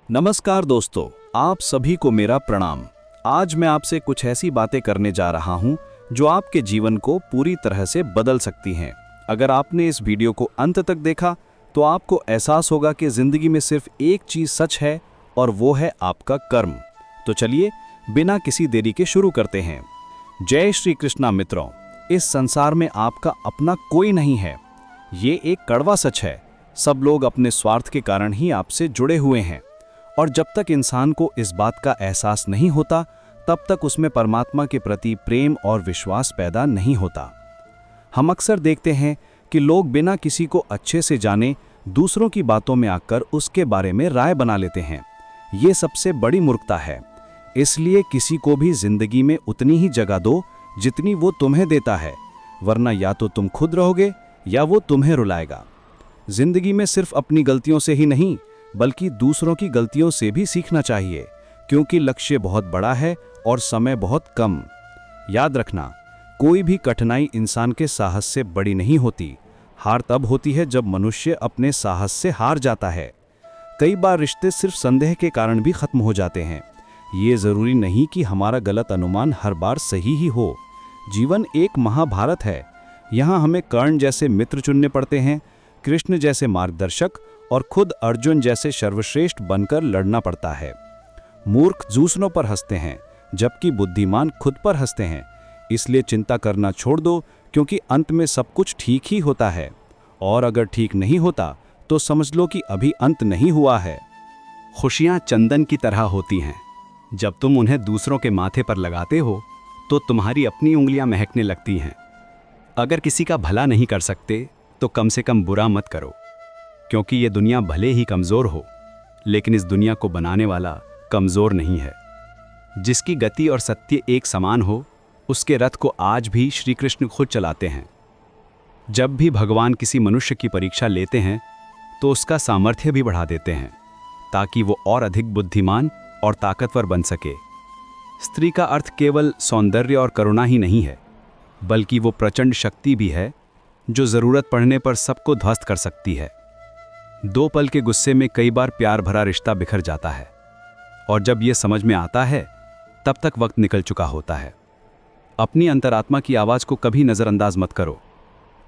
नमस्कार दोस्तों, आप सभी को मेरा प्रणाम। आज मैं आपसे कुछ ऐसी बातें करने जा रहा हूं जो आपके जीवन को पूरी तरह से बदल सकती हैं। अगर आपने इस वीडियो को अंत तक देखा तो आपको एहसास होगा कि जिंदगी में सिर्फ एक चीज सच है और वो है आपका कर्म। तो चलिए बिना किसी देरी के शुरू करते हैं। जय श्री कृष्णा मित्रों, इस संसार में आपका अपना कोई नहीं है। ये एक कड़वा सच है। सब लोग अपने स्वार्थ के कारण ही आपसे जुड़े हुए हैं और जब तक इंसान को इस बात का एहसास नहीं होता तब तक उसमें परमात्मा के प्रति प्रेम और विश्वास पैदा नहीं होता। हम अक्सर देखते हैं कि लोग बिना किसी को अच्छे से जाने दूसरों की बातों में आकर उसके बारे में राय बना लेते हैं। ये सबसे बड़ी मूर्खता है। इसलिए किसी को भी जिंदगी में उतनी ही जगह दो जितनी वो तुम्हें देता है, वरना या तो तुम खुद रहोगे या वो तुम्हें रुलाएगा। जिंदगी में सिर्फ अपनी गलतियों से ही नहीं बल्कि दूसरों की गलतियों से भी सीखना चाहिए, क्योंकि लक्ष्य बहुत बड़ा है और समय बहुत कम। याद रखना, कोई भी कठिनाई इंसान के साहस से बड़ी नहीं होती। हार तब होती है जब मनुष्य अपने साहस से हार जाता है। कई बार रिश्ते सिर्फ संदेह के कारण भी खत्म हो जाते हैं। ये जरूरी नहीं कि हमारा गलत अनुमान हर बार सही ही हो। जीवन एक महाभारत है। यहाँ हमें कर्ण जैसे मित्र चुनने पड़ते हैं, कृष्ण जैसे मार्गदर्शक और खुद अर्जुन जैसे सर्वश्रेष्ठ बनकर लड़ना पड़ता है। मूर्ख दूसरों पर हंसते हैं जबकि बुद्धिमान खुद पर हंसते हैं। इसलिए चिंता करना छोड़ दो, क्योंकि अंत में सब कुछ ठीक ही होता है। और अगर ठीक नहीं होता तो समझ लो कि अभी अंत नहीं हुआ है। खुशियां चंदन की तरह होती हैं। जब तुम उन्हें दूसरों के माथे पर लगाते हो तो तुम्हारी अपनी उंगलियां महकने लगती हैं। अगर किसी का भला नहीं कर सकते तो कम से कम बुरा मत करो, क्योंकि ये दुनिया भले ही कमज़ोर हो लेकिन इस दुनिया को बनाने वाला कमज़ोर नहीं है। जिसकी गति और सत्य एक समान हो उसके रथ को आज भी श्री कृष्ण खुद चलाते हैं। जब भी भगवान किसी मनुष्य की परीक्षा लेते हैं तो उसका सामर्थ्य भी बढ़ा देते हैं ताकि वो और अधिक बुद्धिमान और ताकतवर बन सके। स्त्री का अर्थ केवल सौंदर्य और करुणा ही नहीं है, बल्कि वो प्रचंड शक्ति भी है जो ज़रूरत पड़ने पर सबको ध्वस्त कर सकती है। दो पल के गुस्से में कई बार प्यार भरा रिश्ता बिखर जाता है और जब ये समझ में आता है तब तक वक्त निकल चुका होता है। अपनी अंतरात्मा की आवाज़ को कभी नज़रअंदाज मत करो,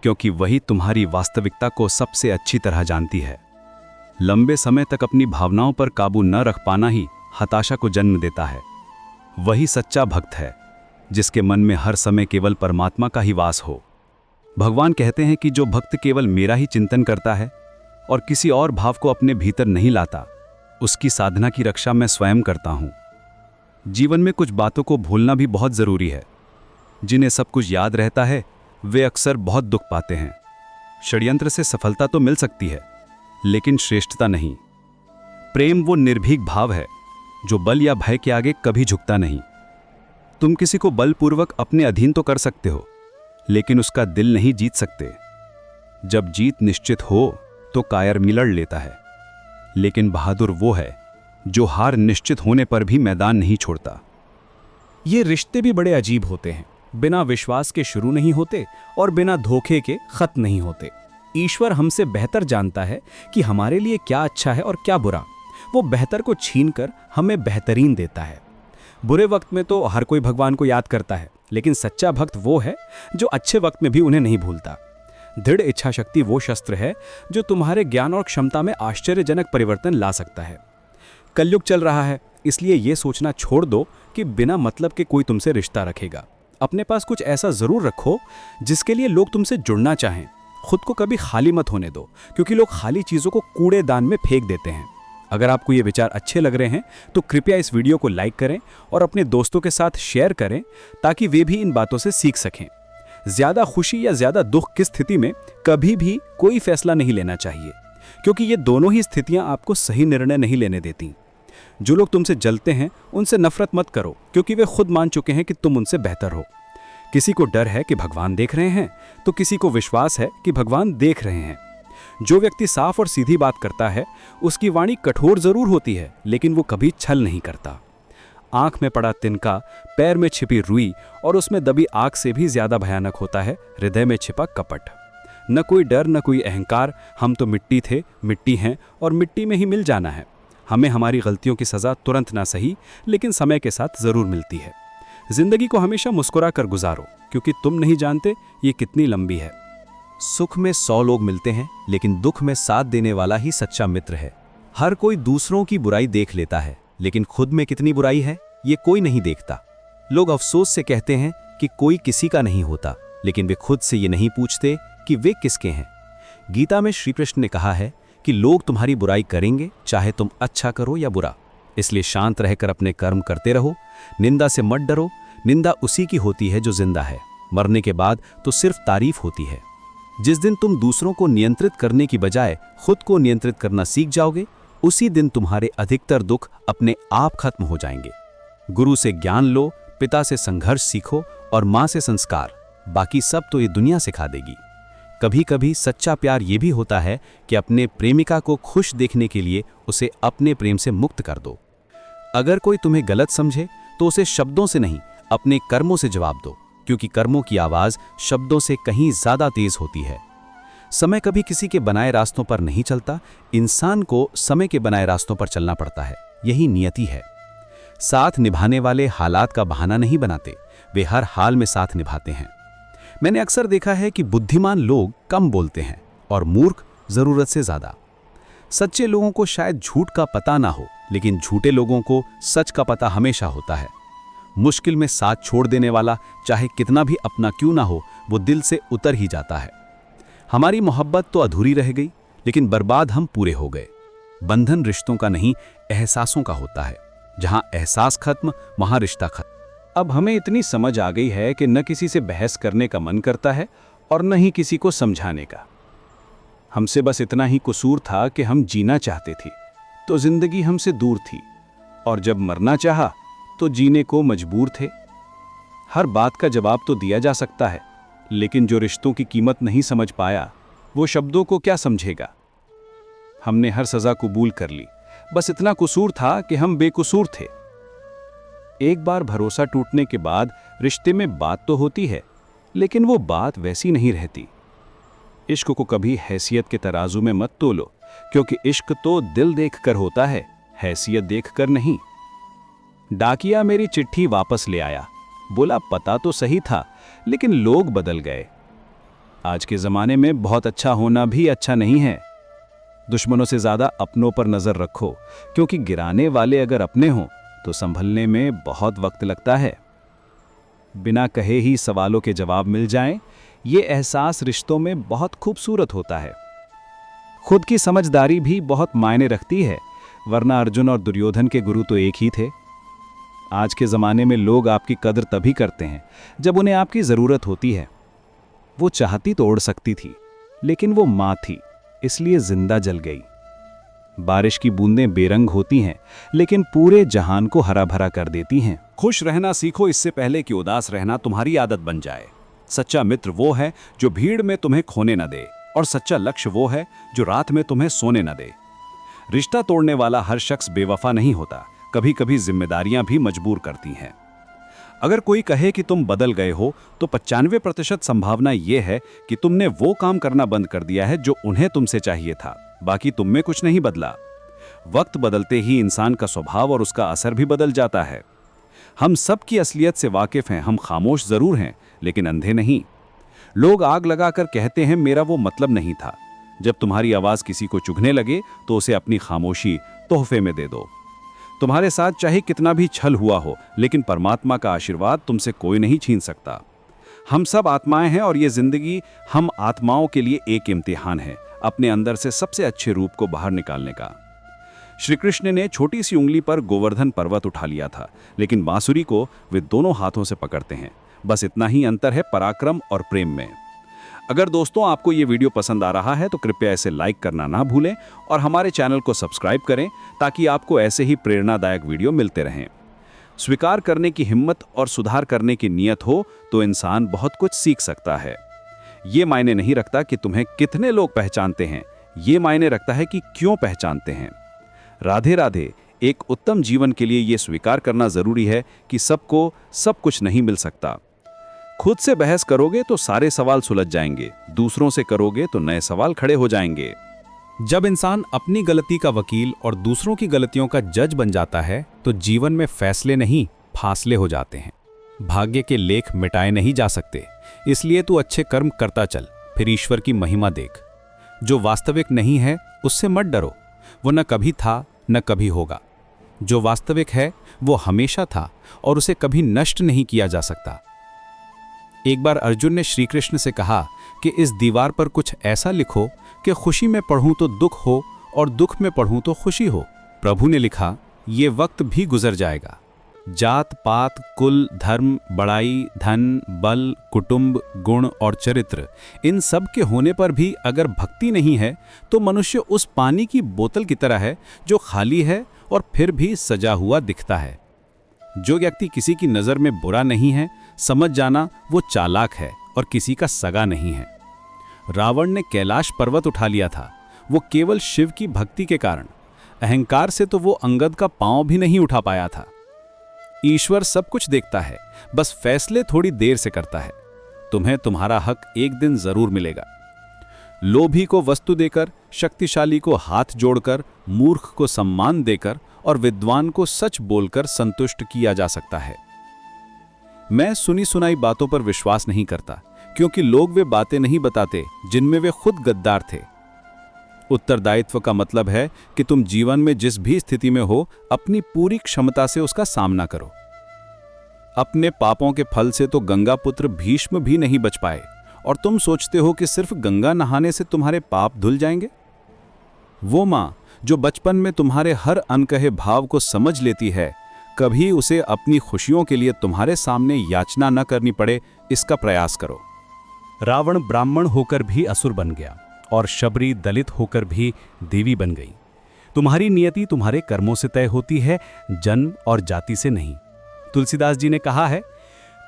क्योंकि वही तुम्हारी वास्तविकता को सबसे अच्छी तरह जानती है। लंबे समय तक अपनी भावनाओं पर काबू न रख पाना ही हताशा को जन्म देता है। वही सच्चा भक्त है जिसके मन में हर समय केवल परमात्मा का ही वास हो। भगवान कहते हैं कि जो भक्त केवल मेरा ही चिंतन करता है और किसी और भाव को अपने भीतर नहीं लाता, उसकी साधना की रक्षा मैं स्वयं करता हूँ। जीवन में कुछ बातों को भूलना भी बहुत ज़रूरी है। जिन्हें सब कुछ याद रहता है वे अक्सर बहुत दुख पाते हैं। षड्यंत्र से सफलता तो मिल सकती है लेकिन श्रेष्ठता नहीं। प्रेम वो निर्भीक भाव है जो बल या भय के आगे कभी झुकता नहीं। तुम किसी को बलपूर्वक अपने अधीन तो कर सकते हो लेकिन उसका दिल नहीं जीत सकते। जब जीत निश्चित हो तो कायर मिलड़ लेता है, लेकिन बहादुर वो है जो हार निश्चित होने पर भी मैदान नहीं छोड़ता। ये रिश्ते भी बड़े अजीब होते हैं। बिना विश्वास के शुरू नहीं होते और बिना धोखे के खत्म नहीं होते। ईश्वर हमसे बेहतर जानता है कि हमारे लिए क्या अच्छा है और क्या बुरा। वो बेहतर को छीनकर हमें बेहतरीन देता है। बुरे वक्त में तो हर कोई भगवान को याद करता है, लेकिन सच्चा भक्त वो है जो अच्छे वक्त में भी उन्हें नहीं भूलता। दृढ़ इच्छा शक्ति वो शस्त्र है जो तुम्हारे ज्ञान और क्षमता में आश्चर्यजनक परिवर्तन ला सकता है। कलयुग चल रहा है, इसलिए ये सोचना छोड़ दो कि बिना मतलब के कोई तुमसे रिश्ता रखेगा। अपने पास कुछ ऐसा जरूर रखो जिसके लिए लोग तुमसे जुड़ना चाहें। खुद को कभी खाली मत होने दो, क्योंकि लोग खाली चीज़ों को कूड़ेदान में फेंक देते हैं। अगर आपको ये विचार अच्छे लग रहे हैं तो कृपया इस वीडियो को लाइक करें और अपने दोस्तों के साथ शेयर करें ताकि वे भी इन बातों से सीख सकें। ज्यादा खुशी या ज्यादा दुख की स्थिति में कभी भी कोई फैसला नहीं लेना चाहिए, क्योंकि ये दोनों ही स्थितियां आपको सही निर्णय नहीं लेने देती। जो लोग तुमसे जलते हैं उनसे नफरत मत करो, क्योंकि वे खुद मान चुके हैं कि तुम उनसे बेहतर हो। किसी को डर है कि भगवान देख रहे हैं तो किसी को विश्वास है कि भगवान देख रहे हैं। जो व्यक्ति साफ और सीधी बात करता है उसकी वाणी कठोर जरूर होती है, लेकिन वो कभी छल नहीं करता। आंख में पड़ा तिनका, पैर में छिपी रुई और उसमें दबी आग से भी ज्यादा भयानक होता है हृदय में छिपा कपट। न कोई डर, न कोई अहंकार। हम तो मिट्टी थे, मिट्टी हैं और मिट्टी में ही मिल जाना है। हमें हमारी गलतियों की सज़ा तुरंत ना सही, लेकिन समय के साथ ज़रूर मिलती है। जिंदगी को हमेशा मुस्कुरा कर गुजारो, क्योंकि तुम नहीं जानते ये कितनी लंबी है। सुख में 100 लोग मिलते हैं, लेकिन दुख में साथ देने वाला ही सच्चा मित्र है। हर कोई दूसरों की बुराई देख लेता है, लेकिन खुद में कितनी बुराई है ये कोई नहीं देखता। लोग अफसोस से कहते हैं कि कोई किसी का नहीं होता, लेकिन वे खुद से ये नहीं पूछते कि वे किसके हैं। गीता में श्री कृष्ण ने कहा है कि लोग तुम्हारी बुराई करेंगे, चाहे तुम अच्छा करो या बुरा। इसलिए शांत रहकर अपने कर्म करते रहो। निंदा से मत डरो, निंदा उसी की होती है जो जिंदा है। मरने के बाद तो सिर्फ तारीफ होती है। जिस दिन तुम दूसरों को नियंत्रित करने की बजाय खुद को नियंत्रित करना सीख जाओगे, उसी दिन तुम्हारे अधिकतर दुख अपने आप खत्म हो जाएंगे। गुरु से ज्ञान लो, पिता से संघर्ष सीखो और माँ से संस्कार। बाकी सब तो ये दुनिया सिखा देगी। कभी कभी सच्चा प्यार ये भी होता है कि अपने प्रेमिका को खुश देखने के लिए उसे अपने प्रेम से मुक्त कर दो। अगर कोई तुम्हें गलत समझे तो उसे शब्दों से नहीं, अपने कर्मों से जवाब दो, क्योंकि कर्मों की आवाज़ शब्दों से कहीं ज़्यादा तेज होती है। समय कभी किसी के बनाए रास्तों पर नहीं चलता, इंसान को समय के बनाए रास्तों पर चलना पड़ता है। यही नियति है। साथ निभाने वाले हालात का बहाना नहीं बनाते, वे हर हाल में साथ निभाते हैं। मैंने अक्सर देखा है कि बुद्धिमान लोग कम बोलते हैं और मूर्ख ज़रूरत से ज़्यादा। सच्चे लोगों को शायद झूठ का पता ना हो, लेकिन झूठे लोगों को सच का पता हमेशा होता है। मुश्किल में साथ छोड़ देने वाला चाहे कितना भी अपना क्यों ना हो, वो दिल से उतर ही जाता है। हमारी मोहब्बत तो अधूरी रह गई, लेकिन बर्बाद हम पूरे हो गए। बंधन रिश्तों का नहीं, एहसासों का होता है। जहां एहसास खत्म, वहां रिश्ता खत्म। अब हमें इतनी समझ आ गई है कि न किसी से बहस करने का मन करता है और न ही किसी को समझाने का। हमसे बस इतना ही कसूर था कि हम जीना चाहते थे, तो जिंदगी हमसे दूर थी, और जब मरना चाहा तो जीने को मजबूर थे। हर बात का जवाब तो दिया जा सकता है, लेकिन जो रिश्तों की कीमत नहीं समझ पाया, वो शब्दों को क्या समझेगा। हमने हर सजा कबूल कर ली, बस इतना कसूर था कि हम बेकसूर थे। एक बार भरोसा टूटने के बाद रिश्ते में बात तो होती है, लेकिन वो बात वैसी नहीं रहती। इश्क को कभी हैसियत के तराजू में मत तोलो, क्योंकि इश्क तो दिल देखकर होता है, हैसियत देखकर नहीं। डाकिया मेरी चिट्ठी वापस ले आया, बोला पता तो सही था, लेकिन लोग बदल गए। आज के ज़माने में बहुत अच्छा होना भी अच्छा नहीं है। दुश्मनों से ज़्यादा अपनों पर नज़र रखो, क्योंकि गिराने वाले अगर अपने हों तो संभलने में बहुत वक्त लगता है। बिना कहे ही सवालों के जवाब मिल जाएं, ये एहसास रिश्तों में बहुत खूबसूरत होता है। खुद की समझदारी भी बहुत मायने रखती है, वरना अर्जुन और दुर्योधन के गुरु तो एक ही थे। आज के ज़माने में लोग आपकी कदर तभी करते हैं जब उन्हें आपकी ज़रूरत होती है। वो चाहती तो उड़ सकती थी, लेकिन वो माँ थी, इसलिए जिंदा जल गई। बारिश की बूंदें बेरंग होती हैं, लेकिन पूरे जहान को हरा भरा कर देती हैं। खुश रहना सीखो इससे पहले कि उदास रहना तुम्हारी आदत बन जाए। सच्चा मित्र वो है जो भीड़ में तुम्हें खोने न दे, और सच्चा लक्ष्य वो है जो रात में तुम्हें सोने न दे। रिश्ता तोड़ने वाला हर शख्स बेवफा नहीं होता, कभी कभी जिम्मेदारियां भी मजबूर करती हैं। अगर कोई कहे कि तुम बदल गए हो, तो 95% संभावना यह है कि तुमने वो काम करना बंद कर दिया है जो उन्हें तुमसे चाहिए था। बाकी तुम में कुछ नहीं बदला। वक्त बदलते ही इंसान का स्वभाव और उसका असर भी बदल जाता है। हम सब की असलियत से वाकिफ हैं, हम खामोश जरूर हैं, लेकिन अंधे नहीं। लोग आग लगाकर कहते हैं मेरा वो मतलब नहीं था। जब तुम्हारी आवाज़ किसी को चुभने लगे तो उसे अपनी खामोशी तोहफे में दे दो। तुम्हारे साथ चाहे कितना भी छल हुआ हो, लेकिन परमात्मा का आशीर्वाद तुमसे कोई नहीं छीन सकता। हम सब आत्माएं हैं और ये जिंदगी हम आत्माओं के लिए एक इम्तिहान है, अपने अंदर से सबसे अच्छे रूप को बाहर निकालने का। श्री कृष्ण ने छोटी सी उंगली पर गोवर्धन पर्वत उठा लिया था, लेकिन बांसुरी को वे दोनों हाथों से पकड़ते हैं। बस इतना ही अंतर है पराक्रम और प्रेम में। अगर दोस्तों आपको ये वीडियो पसंद आ रहा है तो कृपया इसे लाइक करना ना भूलें और हमारे चैनल को सब्सक्राइब करें, ताकि आपको ऐसे ही प्रेरणादायक वीडियो मिलते रहें। स्वीकार करने की हिम्मत और सुधार करने की नीयत हो तो इंसान बहुत कुछ सीख सकता है। ये मायने नहीं रखता कि तुम्हें कितने लोग पहचानते हैं, ये मायने रखता है कि क्यों पहचानते हैं। राधे राधे। एक उत्तम जीवन के लिए ये स्वीकार करना जरूरी है कि सबको सब कुछ नहीं मिल सकता। खुद से बहस करोगे तो सारे सवाल सुलझ जाएंगे, दूसरों से करोगे तो नए सवाल खड़े हो जाएंगे। जब इंसान अपनी गलती का वकील और दूसरों की गलतियों का जज बन जाता है तो जीवन में फैसले नहीं, फासले हो जाते हैं। भाग्य के लेख मिटाए नहीं जा सकते, इसलिए तू अच्छे कर्म करता चल, फिर ईश्वर की महिमा देख। जो वास्तविक नहीं है उससे मत डरो, वो न कभी था न कभी होगा। जो वास्तविक है वो हमेशा था और उसे कभी नष्ट नहीं किया जा सकता। एक बार अर्जुन ने श्री कृष्ण से कहा कि इस दीवार पर कुछ ऐसा लिखो कि खुशी में पढ़ूं तो दुख हो और दुख में पढ़ूं तो खुशी हो। प्रभु ने लिखा, ये वक्त भी गुजर जाएगा। जात पात, कुल, धर्म, बड़ाई, धन, बल, कुटुंब, गुण और चरित्र, इन सब के होने पर भी अगर भक्ति नहीं है तो मनुष्य उस पानी की बोतल की तरह है जो खाली है और फिर भी सजा हुआ दिखता है। जो व्यक्ति किसी की नज़र में बुरा नहीं है, समझ जाना वो चालाक है और किसी का सगा नहीं है। रावण ने कैलाश पर्वत उठा लिया था, वो केवल शिव की भक्ति के कारण। अहंकार से तो वो अंगद का पांव भी नहीं उठा पाया था। ईश्वर सब कुछ देखता है, बस फैसले थोड़ी देर से करता है। तुम्हें तुम्हारा हक एक दिन जरूर मिलेगा। लोभी को वस्तु देकर, शक्तिशाली को हाथ जोड़कर, मूर्ख को सम्मान देकर और विद्वान को सच बोलकर संतुष्ट किया जा सकता है। मैं सुनी सुनाई बातों पर विश्वास नहीं करता, क्योंकि लोग वे बातें नहीं बताते जिनमें वे खुद गद्दार थे। उत्तरदायित्व का मतलब है कि तुम जीवन में जिस भी स्थिति में हो, अपनी पूरी क्षमता से उसका सामना करो। अपने पापों के फल से तो गंगा पुत्र भीष्म भी नहीं बच पाए, और तुम सोचते हो कि सिर्फ गंगा नहाने से तुम्हारे पाप धुल जाएंगे? वो मां जो बचपन में तुम्हारे हर अनकहे भाव को समझ लेती है, कभी उसे अपनी खुशियों के लिए तुम्हारे सामने याचना न करनी पड़े, इसका प्रयास करो। रावण ब्राह्मण होकर भी असुर बन गया और शबरी दलित होकर भी देवी बन गई। तुम्हारी नियति तुम्हारे कर्मों से तय होती है, जन्म और जाति से नहीं। तुलसीदास जी ने कहा है,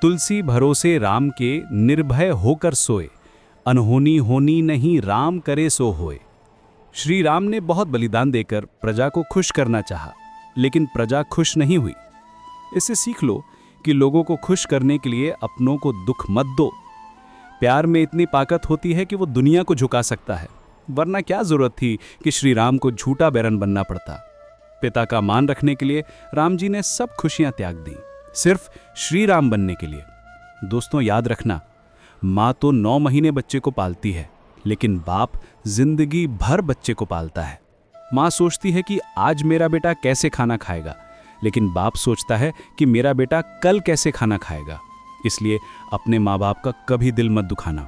तुलसी भरोसे राम के निर्भय होकर सोए, अनहोनी होनी नहीं राम करे सो होए। श्री राम ने बहुत बलिदान देकर प्रजा को खुश करना चाहा, लेकिन प्रजा खुश नहीं हुई। इससे सीख लो कि लोगों को खुश करने के लिए अपनों को दुख मत दो। प्यार में इतनी ताकत होती है कि वो दुनिया को झुका सकता है, वरना क्या जरूरत थी कि श्री राम को झूठा बैरन बनना पड़ता। पिता का मान रखने के लिए राम जी ने सब खुशियां त्याग दी, सिर्फ श्री राम बनने के लिए। दोस्तों, याद रखना, माँ तो 9 महीने बच्चे को पालती है, लेकिन बाप जिंदगी भर बच्चे को पालता है। माँ सोचती है कि आज मेरा बेटा कैसे खाना खाएगा, लेकिन बाप सोचता है कि मेरा बेटा कल कैसे खाना खाएगा। इसलिए अपने माँ बाप का कभी दिल मत दुखाना।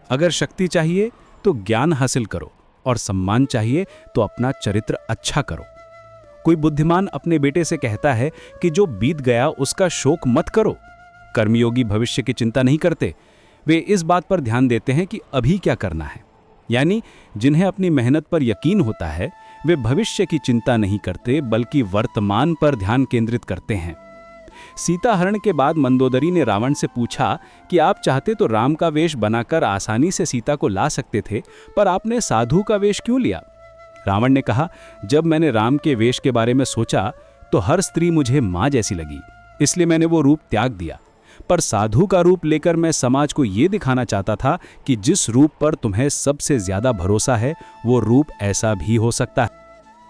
अगर शक्ति चाहिए तो ज्ञान हासिल करो, और सम्मान चाहिए तो अपना चरित्र अच्छा करो। कोई बुद्धिमान अपने बेटे से कहता है कि जो बीत गया उसका शोक मत करो। कर्मयोगी भविष्य की चिंता नहीं करते, वे इस बात पर ध्यान देते हैं कि अभी क्या करना है। यानी जिन्हें अपनी मेहनत पर यकीन होता है, वे भविष्य की चिंता नहीं करते, बल्कि वर्तमान पर ध्यान केंद्रित करते हैं। सीता हरण के बाद मंदोदरी ने रावण से पूछा कि आप चाहते तो राम का वेश बनाकर आसानी से सीता को ला सकते थे, पर आपने साधु का वेश क्यों लिया? रावण ने कहा, जब मैंने राम के वेश के बारे में सोचा तो हर स्त्री मुझे माँ जैसी लगी, इसलिए मैंने वो रूप त्याग दिया। पर साधु का रूप लेकर मैं समाज को ये दिखाना चाहता था कि जिस रूप पर तुम्हें सबसे ज्यादा भरोसा है, वो रूप ऐसा भी हो सकता है।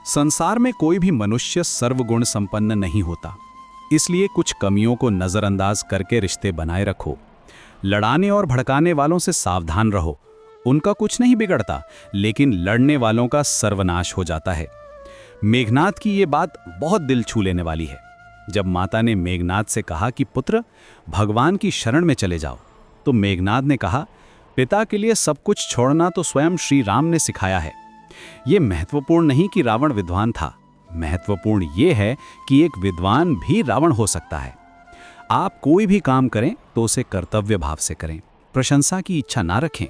संसार में कोई भी मनुष्य सर्वगुण संपन्न नहीं होता, इसलिए कुछ कमियों को नजरअंदाज करके रिश्ते बनाए रखो। लड़ाने और भड़काने वालों से सावधान रहो, उनका कुछ नहीं बिगड़ता, लेकिन लड़ने वालों का सर्वनाश हो जाता है। मेघनाद की ये बात बहुत दिल छू लेने वाली है। जब माता ने मेघनाद से कहा कि पुत्र, भगवान की शरण में चले जाओ, तो मेघनाद ने कहा, पिता के लिए सब कुछ छोड़ना तो स्वयं श्री राम ने सिखाया है। ये महत्वपूर्ण नहीं कि रावण विद्वान था, महत्वपूर्ण ये है कि एक विद्वान भी रावण हो सकता है। आप कोई भी काम करें तो उसे कर्तव्य भाव से करें, प्रशंसा की इच्छा ना रखें,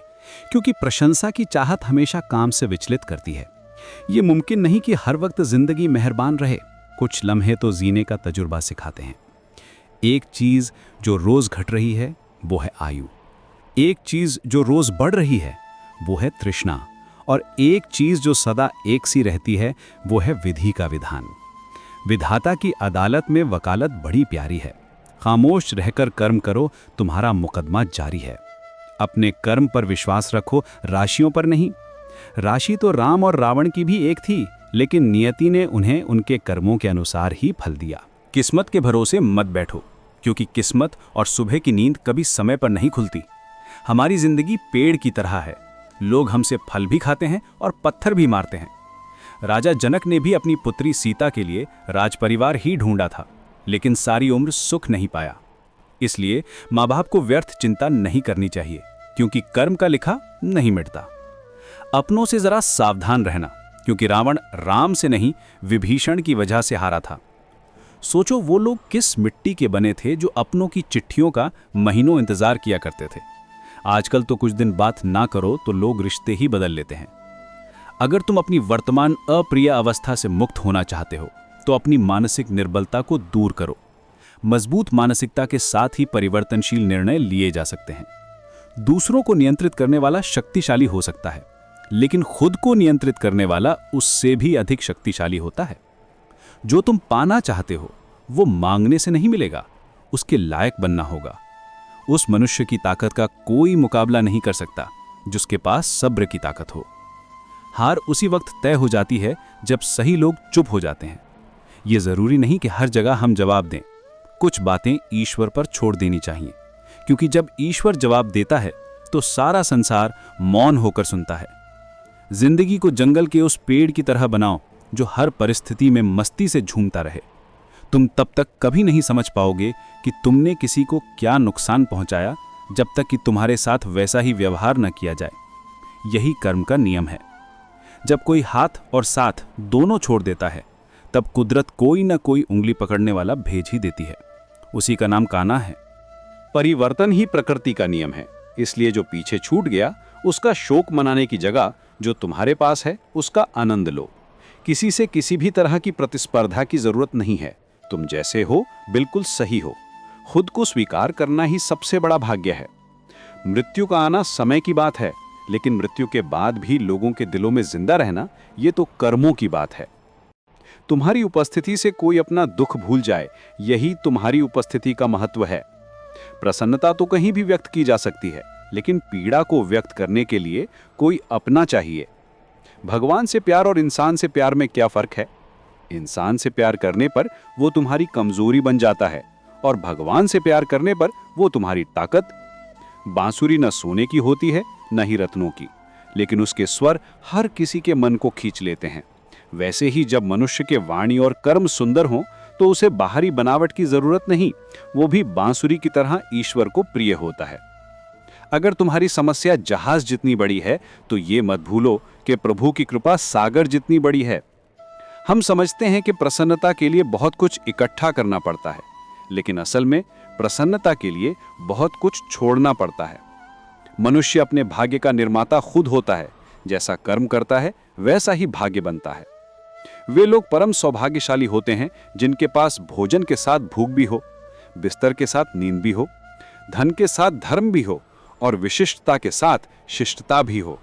क्योंकि प्रशंसा की चाहत हमेशा काम से विचलित करती है। ये मुमकिन नहीं कि हर वक्त जिंदगी मेहरबान रहे, कुछ लम्हे तो जीने का तजुर्बा सिखाते हैं। एक चीज जो रोज घट रही है वो है आयु, एक चीज जो रोज बढ़ रही है वो है तृष्णा, और एक चीज जो सदा एक सी रहती है वो है विधि का विधान। विधाता की अदालत में वकालत बड़ी प्यारी है। खामोश रहकर कर्म करो, तुम्हारा मुकदमा जारी है। अपने कर्म पर विश्वास रखो, राशियों पर नहीं। राशि तो राम और रावण की भी एक थी, लेकिन नियति ने उन्हें उनके कर्मों के अनुसार ही फल दिया। किस्मत के भरोसे मत बैठो, क्योंकि किस्मत और सुबह की नींद कभी समय पर नहीं खुलती। हमारी जिंदगी पेड़ की तरह है, लोग हमसे फल भी खाते हैं और पत्थर भी मारते हैं। राजा जनक ने भी अपनी पुत्री सीता के लिए राजपरिवार ही ढूंढा था, लेकिन सारी उम्र सुख नहीं पाया। इसलिए माँ बाप को व्यर्थ चिंता नहीं करनी चाहिए, क्योंकि कर्म का लिखा नहीं मिटता। अपनों से जरा सावधान रहना, क्योंकि रावण राम से नहीं विभीषण की वजह से हारा था। सोचो वो लोग किस मिट्टी के बने थे जो अपनों की चिट्ठियों का महीनों इंतजार किया करते थे। आजकल तो कुछ दिन बात ना करो तो लोग रिश्ते ही बदल लेते हैं। अगर तुम अपनी वर्तमान अप्रिय अवस्था से मुक्त होना चाहते हो तो अपनी मानसिक निर्बलता को दूर करो। मजबूत मानसिकता के साथ ही परिवर्तनशील निर्णय लिए जा सकते हैं। दूसरों को नियंत्रित करने वाला शक्तिशाली हो सकता है, लेकिन खुद को नियंत्रित करने वाला उससे भी अधिक शक्तिशाली होता है। जो तुम पाना चाहते हो वो मांगने से नहीं मिलेगा, उसके लायक बनना होगा। उस मनुष्य की ताकत का कोई मुकाबला नहीं कर सकता जिसके पास सब्र की ताकत हो। हार उसी वक्त तय हो जाती है जब सही लोग चुप हो जाते हैं। ये जरूरी नहीं कि हर जगह हम जवाब दें। कुछ बातें ईश्वर पर छोड़ देनी चाहिए, क्योंकि जब ईश्वर जवाब देता है तो सारा संसार मौन होकर सुनता है। जिंदगी को जंगल के उस पेड़ की तरह बनाओ जो हर परिस्थिति में मस्ती से झूमता रहे। तुम तब तक कभी नहीं समझ पाओगे कि तुमने किसी को क्या नुकसान पहुंचाया, जब तक कि तुम्हारे साथ वैसा ही व्यवहार न किया जाए। यही कर्म का नियम है। जब कोई हाथ और साथ दोनों छोड़ देता है, तब कुदरत कोई न कोई उंगली पकड़ने वाला भेज ही देती है। उसी का नाम कान्हा है। परिवर्तन ही प्रकृति का नियम है, इसलिए जो पीछे छूट गया उसका शोक मनाने की जगह जो तुम्हारे पास है उसका आनंद लो। किसी से किसी भी तरह की प्रतिस्पर्धा की जरूरत नहीं है। तुम जैसे हो बिल्कुल सही हो। खुद को स्वीकार करना ही सबसे बड़ा भाग्य है। मृत्यु का आना समय की बात है, लेकिन मृत्यु के बाद भी लोगों के दिलों में जिंदा रहना ये तो कर्मों की बात है। तुम्हारी उपस्थिति से कोई अपना दुख भूल जाए, यही तुम्हारी उपस्थिति का महत्व है। प्रसन्नता तो कहीं भी व्यक्त की जा सकती है, लेकिन पीड़ा को व्यक्त करने के लिए कोई अपना चाहिए। भगवान से प्यार और इंसान से प्यार में क्या फर्क है? इंसान से प्यार करने पर वो तुम्हारी कमजोरी बन जाता है, और भगवान से प्यार करने पर वो तुम्हारी ताकत। बांसुरी न सोने की होती है न ही रत्नों की, लेकिन उसके स्वर हर किसी के मन को खींच लेते हैं। वैसे ही जब मनुष्य के वाणी और कर्म सुंदर हों तो उसे बाहरी बनावट की जरूरत नहीं, वो भी बांसुरी की तरह ईश्वर को प्रिय होता है। अगर तुम्हारी समस्या जहाज जितनी बड़ी है तो ये मत भूलो कि प्रभु की कृपा सागर जितनी बड़ी है। हम समझते हैं कि प्रसन्नता के लिए बहुत कुछ इकट्ठा करना पड़ता है, लेकिन असल में प्रसन्नता के लिए बहुत कुछ छोड़ना पड़ता है। मनुष्य अपने भाग्य का निर्माता खुद होता है। जैसा कर्म करता है वैसा ही भाग्य बनता है। वे लोग परम सौभाग्यशाली होते हैं जिनके पास भोजन के साथ भूख भी हो, बिस्तर के साथ नींद भी हो, धन के साथ धर्म भी हो और विशिष्टता के साथ शिष्टता भी हो।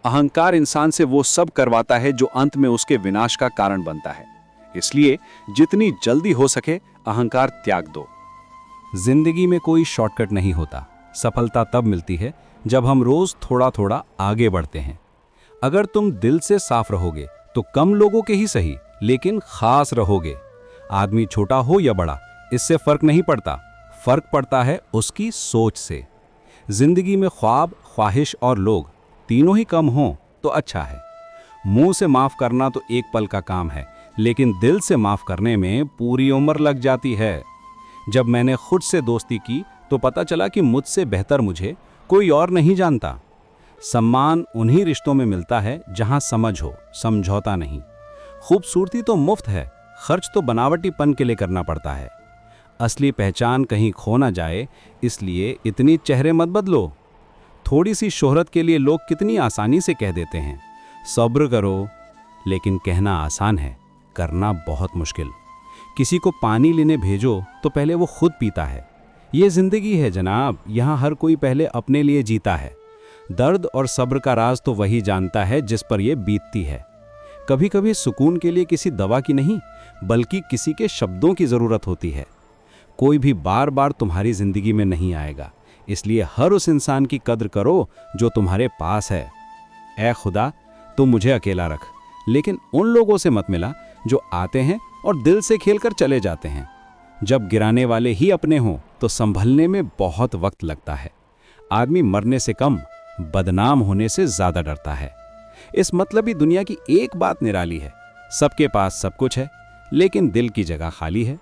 अहंकार इंसान से वो सब करवाता है जो अंत में उसके विनाश का कारण बनता है। इसलिए जितनी जल्दी हो सके अहंकार त्याग दो। जिंदगी में कोई शॉर्टकट नहीं होता। सफलता तब मिलती है जब हम रोज थोड़ा थोड़ा आगे बढ़ते हैं। अगर तुम दिल से साफ रहोगे तो कम लोगों के ही सही, लेकिन खास रहोगे। आदमी छोटा हो या बड़ा, इससे फर्क नहीं पड़ता। फर्क पड़ता है उसकी सोच से। जिंदगी में ख्वाब, ख्वाहिश और लोग तीनों ही कम हों तो अच्छा है। मुंह से माफ करना तो एक पल का काम है, लेकिन दिल से माफ करने में पूरी उम्र लग जाती है। जब मैंने खुद से दोस्ती की तो पता चला कि मुझसे बेहतर मुझे कोई और नहीं जानता। सम्मान उन्हीं रिश्तों में मिलता है जहां समझ हो, समझौता नहीं। खूबसूरती तो मुफ्त है, खर्च तो बनावटीपन के लिए करना पड़ता है। असली पहचान कहीं खो ना जाए, इसलिए इतनी चेहरे मत बदलो। थोड़ी सी शोहरत के लिए लोग कितनी आसानी से कह देते हैं सब्र करो, लेकिन कहना आसान है, करना बहुत मुश्किल। किसी को पानी लेने भेजो तो पहले वो खुद पीता है। ये जिंदगी है जनाब, यहाँ हर कोई पहले अपने लिए जीता है। दर्द और सब्र का राज तो वही जानता है जिस पर यह बीतती है। कभी कभी सुकून के लिए किसी दवा की नहीं, बल्कि किसी के शब्दों की ज़रूरत होती है। कोई भी बार बार तुम्हारी ज़िंदगी में नहीं आएगा, इसलिए हर उस इंसान की कद्र करो जो तुम्हारे पास है। ऐ खुदा तू मुझे अकेला रख, लेकिन उन लोगों से मत मिला जो आते हैं और दिल से खेलकर चले जाते हैं। जब गिराने वाले ही अपने हों तो संभलने में बहुत वक्त लगता है। आदमी मरने से कम बदनाम होने से ज्यादा डरता है। इस मतलबी दुनिया की एक बात निराली है, सबके पास सब कुछ है लेकिन दिल की जगह खाली है।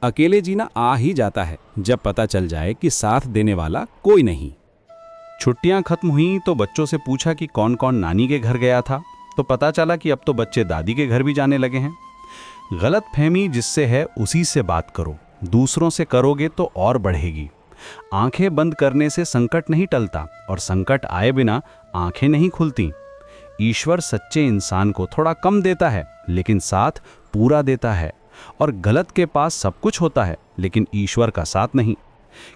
अकेले जीना आ ही जाता है जब पता चल जाए कि साथ देने वाला कोई नहीं। छुट्टियां खत्म हुई तो बच्चों से पूछा कि कौन कौन नानी के घर गया था, तो पता चला कि अब तो बच्चे दादी के घर भी जाने लगे हैं। गलत फहमी जिससे है उसी से बात करो, दूसरों से करोगे तो और बढ़ेगी। आंखें बंद करने से संकट नहीं टलता और संकट आए बिना आंखें नहीं खुलती। ईश्वर सच्चे इंसान को थोड़ा कम देता है लेकिन साथ पूरा देता है, और गलत के पास सब कुछ होता है लेकिन ईश्वर का साथ नहीं।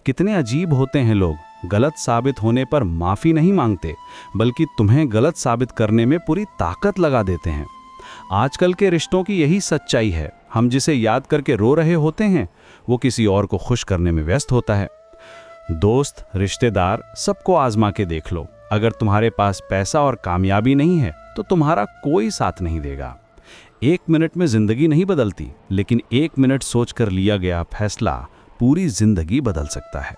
कितने अजीब होते हैं लोग, गलत साबित होने पर माफ़ी नहीं मांगते बल्कि तुम्हें गलत साबित करने में पूरी ताकत लगा देते हैं। आजकल के रिश्तों की यही सच्चाई है, हम जिसे याद करके रो रहे होते हैं वो किसी और को खुश करने में व्यस्त होता है। दोस्त, रिश्तेदार, सबको आजमा के देख लो, अगर तुम्हारे पास पैसा और कामयाबी नहीं है तो तुम्हारा कोई साथ नहीं देगा। 1 मिनट में जिंदगी नहीं बदलती, लेकिन 1 मिनट सोचकर लिया गया फैसला पूरी जिंदगी बदल सकता है।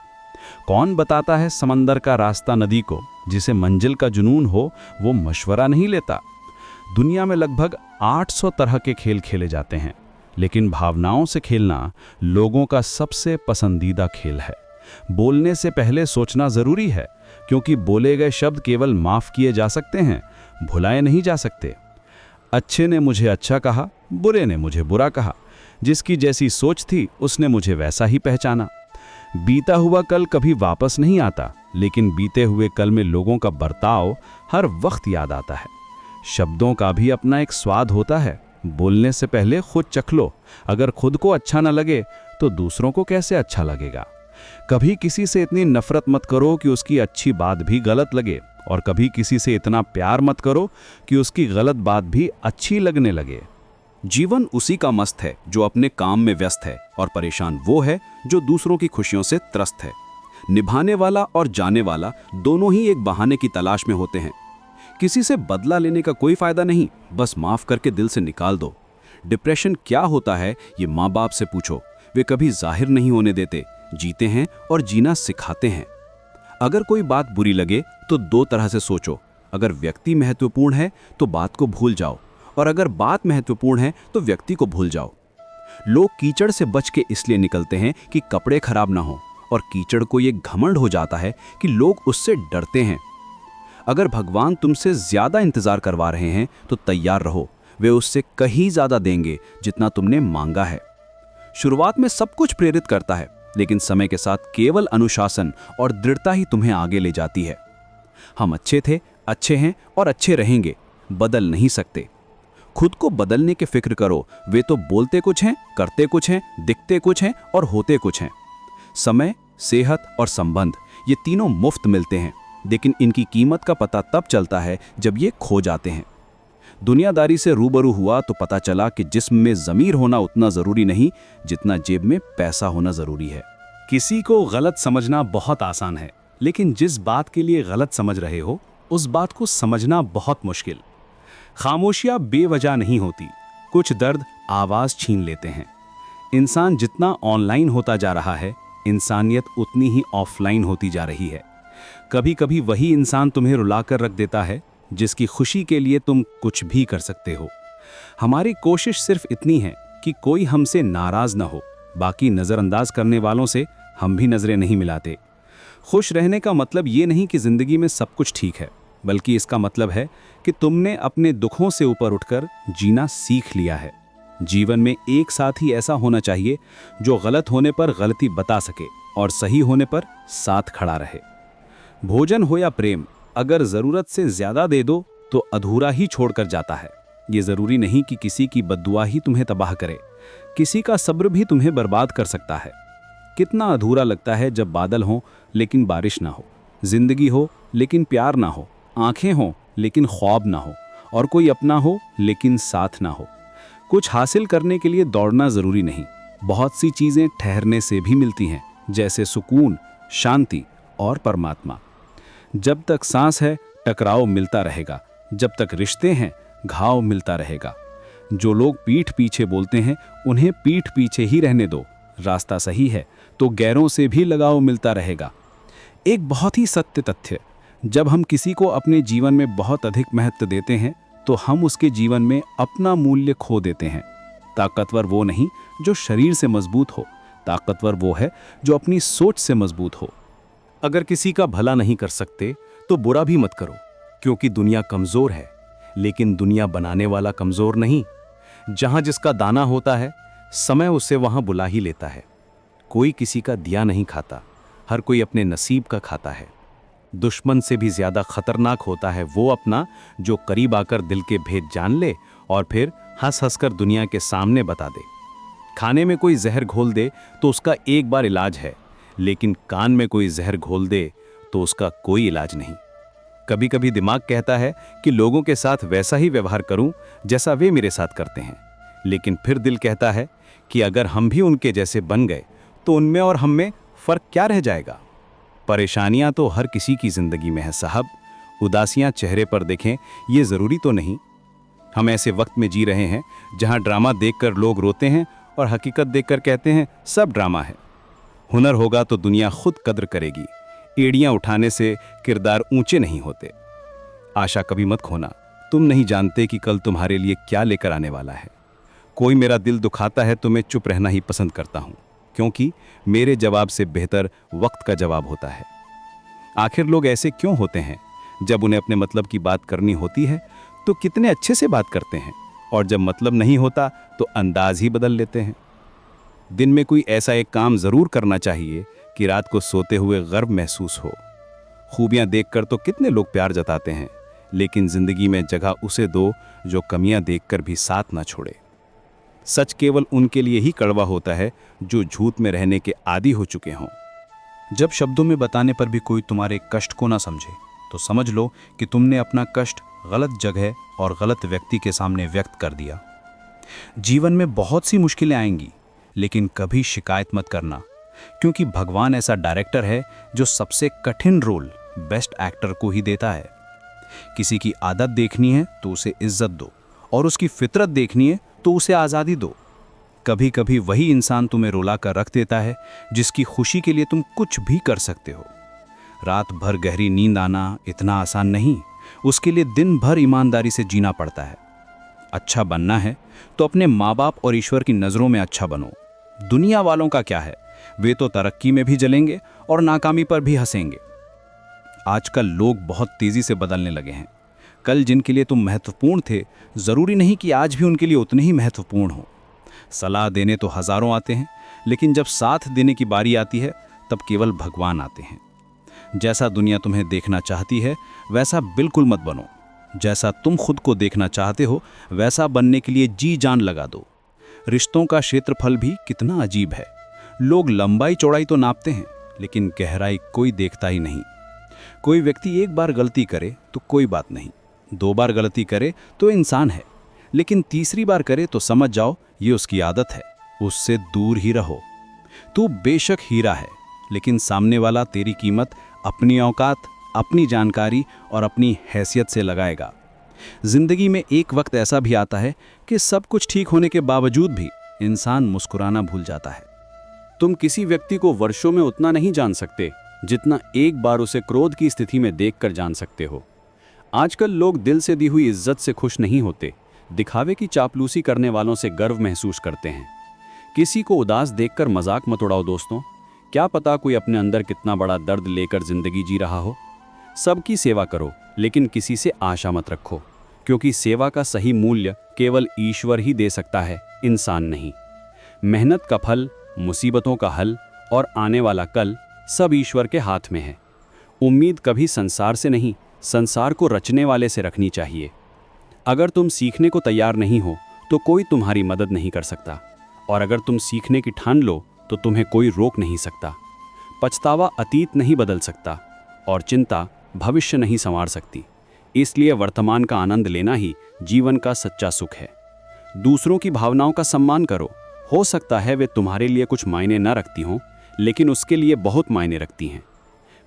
कौन बताता है समंदर का रास्ता नदी को, जिसे मंजिल का जुनून हो वो मशवरा नहीं लेता। दुनिया में लगभग 800 तरह के खेल खेले जाते हैं, लेकिन भावनाओं से खेलना लोगों का सबसे पसंदीदा खेल है। बोलने से पहले सोचना जरूरी है, क्योंकि बोले गए शब्द केवल माफ किए जा सकते हैं, भुलाए नहीं जा सकते। अच्छे ने मुझे अच्छा कहा, बुरे ने मुझे बुरा कहा, जिसकी जैसी सोच थी उसने मुझे वैसा ही पहचाना। बीता हुआ कल कभी वापस नहीं आता, लेकिन बीते हुए कल में लोगों का बर्ताव हर वक्त याद आता है। शब्दों का भी अपना एक स्वाद होता है, बोलने से पहले खुद चख लो, अगर खुद को अच्छा न लगे तो दूसरों को कैसे अच्छा लगेगा। कभी किसी से इतनी नफरत मत करो कि उसकी अच्छी बात भी गलत लगे, और कभी किसी से इतना प्यार मत करो कि उसकी गलत बात भी अच्छी लगने लगे। जीवन उसी का मस्त है जो अपने काम में व्यस्त है, और परेशान वो है जो दूसरों की खुशियों से त्रस्त है। निभाने वाला और जाने वाला दोनों ही एक बहाने की तलाश में होते हैं। किसी से बदला लेने का कोई फायदा नहीं, बस माफ करके दिल से निकाल दो। डिप्रेशन क्या होता है ये माँ बाप से पूछो, वे कभी जाहिर नहीं होने देते, जीते हैं और जीना सिखाते हैं। अगर कोई बात बुरी लगे तो 2 तरह से सोचो, अगर व्यक्ति महत्वपूर्ण है तो बात को भूल जाओ, और अगर बात महत्वपूर्ण है तो व्यक्ति को भूल जाओ। लोग कीचड़ से बच के इसलिए निकलते हैं कि कपड़े खराब ना हो, और कीचड़ को ये घमंड हो जाता है कि लोग उससे डरते हैं। अगर भगवान तुमसे ज्यादा इंतजार करवा रहे हैं तो तैयार रहो, वे उससे कहीं ज्यादा देंगे जितना तुमने मांगा है। शुरुआत में सब कुछ प्रेरित करता है, लेकिन समय के साथ केवल अनुशासन और दृढ़ता ही तुम्हें आगे ले जाती है। हम अच्छे थे, अच्छे हैं और अच्छे रहेंगे, बदल नहीं सकते। खुद को बदलने की फिक्र करो, वे तो बोलते कुछ हैं, करते कुछ हैं, दिखते कुछ हैं और होते कुछ हैं। समय, सेहत और संबंध, ये तीनों मुफ्त मिलते हैं, लेकिन इनकी कीमत का पता तब चलता है जब ये खो जाते हैं। दुनियादारी से रूबरू हुआ तो पता चला कि जिस्म में ज़मीर होना उतना ज़रूरी नहीं जितना जेब में पैसा होना ज़रूरी है। किसी को गलत समझना बहुत आसान है, लेकिन जिस बात के लिए गलत समझ रहे हो उस बात को समझना बहुत मुश्किल। खामोशियां बेवजह नहीं होती, कुछ दर्द आवाज़ छीन लेते हैं। इंसान जितना ऑनलाइन होता जा रहा है, इंसानियत उतनी ही ऑफलाइन होती जा रही है। कभी कभी वही इंसान तुम्हें रुलाकर रख देता है जिसकी खुशी के लिए तुम कुछ भी कर सकते हो। हमारी कोशिश सिर्फ इतनी है कि कोई हमसे नाराज न हो, बाकी नज़रअंदाज करने वालों से हम भी नज़रें नहीं मिलाते। खुश रहने का मतलब ये नहीं कि ज़िंदगी में सब कुछ ठीक है, बल्कि इसका मतलब है कि तुमने अपने दुखों से ऊपर उठकर जीना सीख लिया है। जीवन में एक साथी ऐसा होना चाहिए जो गलत होने पर गलती बता सके और सही होने पर साथ खड़ा रहे। भोजन हो या प्रेम, अगर ज़रूरत से ज़्यादा दे दो तो अधूरा ही छोड़कर जाता है। ये ज़रूरी नहीं कि किसी की बद्दुआ ही तुम्हें तबाह करे, किसी का सब्र भी तुम्हें बर्बाद कर सकता है। कितना अधूरा लगता है जब बादल हों लेकिन बारिश ना हो, जिंदगी हो लेकिन प्यार ना हो, आंखें हों लेकिन ख्वाब ना हो, और कोई अपना हो लेकिन साथ ना हो। कुछ हासिल करने के लिए दौड़ना ज़रूरी नहीं, बहुत सी चीज़ें ठहरने से भी मिलती हैं, जैसे सुकून, शांति और परमात्मा। जब तक सांस है टकराव मिलता रहेगा, जब तक रिश्ते हैं घाव मिलता रहेगा। जो लोग पीठ पीछे बोलते हैं उन्हें पीठ पीछे ही रहने दो। रास्ता सही है तो गैरों से भी लगाव मिलता रहेगा। एक बहुत ही सत्य तथ्य, जब हम किसी को अपने जीवन में बहुत अधिक महत्व देते हैं तो हम उसके जीवन में अपना मूल्य खो देते हैं। ताकतवर वो नहीं जो शरीर से मजबूत हो, ताकतवर वो है जो अपनी सोच से मजबूत हो। अगर किसी का भला नहीं कर सकते तो बुरा भी मत करो, क्योंकि दुनिया कमजोर है, लेकिन दुनिया बनाने वाला कमजोर नहीं। जहां जिसका दाना होता है, समय उसे वहां बुला ही लेता है। कोई किसी का दिया नहीं खाता, हर कोई अपने नसीब का खाता है। दुश्मन से भी ज्यादा खतरनाक होता है वो अपना जो करीब आकर दिल के भेद जान ले और फिर हंस हंस कर दुनिया के सामने बता दे। खाने में कोई जहर घोल दे तो उसका एक बार इलाज है, लेकिन कान में कोई जहर घोल दे तो उसका कोई इलाज नहीं। कभी कभी दिमाग कहता है कि लोगों के साथ वैसा ही व्यवहार करूं जैसा वे मेरे साथ करते हैं, लेकिन फिर दिल कहता है कि अगर हम भी उनके जैसे बन गए तो उनमें और हम में फर्क क्या रह जाएगा। परेशानियां तो हर किसी की जिंदगी में है साहब, उदासियां चेहरे पर देखें ये जरूरी तो नहीं। हम ऐसे वक्त में जी रहे हैं जहां ड्रामा देखकर लोग रोते हैं और हकीकत देखकर कहते हैं सब ड्रामा है। हुनर होगा तो दुनिया खुद कद्र करेगी। एड़ियां उठाने से किरदार ऊंचे नहीं होते। आशा कभी मत खोना, तुम नहीं जानते कि कल तुम्हारे लिए क्या लेकर आने वाला है। कोई मेरा दिल दुखाता है तो मैं चुप रहना ही पसंद करता हूं, क्योंकि मेरे जवाब से बेहतर वक्त का जवाब होता है। आखिर लोग ऐसे क्यों होते हैं? जब उन्हें अपने मतलब की बात करनी होती है तो कितने अच्छे से बात करते हैं, और जब मतलब नहीं होता तो अंदाज ही बदल लेते हैं। दिन में कोई ऐसा एक काम जरूर करना चाहिए कि रात को सोते हुए गर्व महसूस हो। खूबियां देखकर तो कितने लोग प्यार जताते हैं, लेकिन जिंदगी में जगह उसे दो जो कमियां देखकर भी साथ ना छोड़े। सच केवल उनके लिए ही कड़वा होता है जो झूठ में रहने के आदी हो चुके हों। जब शब्दों में बताने पर भी कोई तुम्हारे कष्ट को ना समझे तो समझ लो कि तुमने अपना कष्ट गलत जगह और गलत व्यक्ति के सामने व्यक्त कर दिया। जीवन में बहुत सी मुश्किलें आएंगी, लेकिन कभी शिकायत मत करना, क्योंकि भगवान ऐसा डायरेक्टर है जो सबसे कठिन रोल बेस्ट एक्टर को ही देता है। किसी की आदत देखनी है तो उसे इज्जत दो, और उसकी फितरत देखनी है तो उसे आज़ादी दो। कभी कभी वही इंसान तुम्हें रुला कर रख देता है जिसकी खुशी के लिए तुम कुछ भी कर सकते हो। रात भर गहरी नींद आना इतना आसान नहीं, उसके लिए दिन भर ईमानदारी से जीना पड़ता है। अच्छा बनना है तो अपने माँ बाप और ईश्वर की नज़रों में अच्छा बनो। दुनिया वालों का क्या है, वे तो तरक्की में भी जलेंगे और नाकामी पर भी हंसेंगे। आजकल लोग बहुत तेज़ी से बदलने लगे हैं। कल जिनके लिए तुम महत्वपूर्ण थे, ज़रूरी नहीं कि आज भी उनके लिए उतने ही महत्वपूर्ण हो। सलाह देने तो हज़ारों आते हैं, लेकिन जब साथ देने की बारी आती है तब केवल भगवान आते हैं। जैसा दुनिया तुम्हें देखना चाहती है वैसा बिल्कुल मत बनो। जैसा तुम खुद को देखना चाहते हो वैसा बनने के लिए जी जान लगा दो। रिश्तों का क्षेत्रफल भी कितना अजीब है। लोग लंबाई चौड़ाई तो नापते हैं, लेकिन गहराई कोई देखता ही नहीं। कोई व्यक्ति एक बार गलती करे तो कोई बात नहीं, 2 बार गलती करे तो इंसान है, लेकिन तीसरी बार करे तो समझ जाओ ये उसकी आदत है। उससे दूर ही रहो। तू बेशक हीरा है, लेकिन सामने वाला तेरी कीमत अपनी औकात, अपनी जानकारी और अपनी हैसियत से लगाएगा। जिंदगी में एक वक्त ऐसा भी आता है कि सब कुछ ठीक होने के बावजूद भी इंसान मुस्कुराना भूल जाता है। तुम किसी व्यक्ति को वर्षों में उतना नहीं जान सकते जितना एक बार उसे क्रोध की स्थिति में देखकर जान सकते हो। आजकल लोग दिल से दी हुई इज्जत से खुश नहीं होते, दिखावे की चापलूसी करने वालों से गर्व महसूस करते हैं। किसी को उदास देखकर मजाक मत उड़ाओ दोस्तों, क्या पता कोई अपने अंदर कितना बड़ा दर्द लेकर जिंदगी जी रहा हो। सबकी सेवा करो, लेकिन किसी से आशा मत रखो, क्योंकि सेवा का सही मूल्य केवल ईश्वर ही दे सकता है, इंसान नहीं। मेहनत का फल, मुसीबतों का हल और आने वाला कल सब ईश्वर के हाथ में है। उम्मीद कभी संसार से नहीं, संसार को रचने वाले से रखनी चाहिए। अगर तुम सीखने को तैयार नहीं हो तो कोई तुम्हारी मदद नहीं कर सकता, और अगर तुम सीखने की ठान लो तो तुम्हें कोई रोक नहीं सकता। पछतावा अतीत नहीं बदल सकता और चिंता भविष्य नहीं संवार सकती। इसलिए वर्तमान का आनंद लेना ही जीवन का सच्चा सुख है। दूसरों की भावनाओं का सम्मान करो। हो सकता है वे तुम्हारे लिए कुछ मायने न रखती हों, लेकिन उसके लिए बहुत मायने रखती हैं।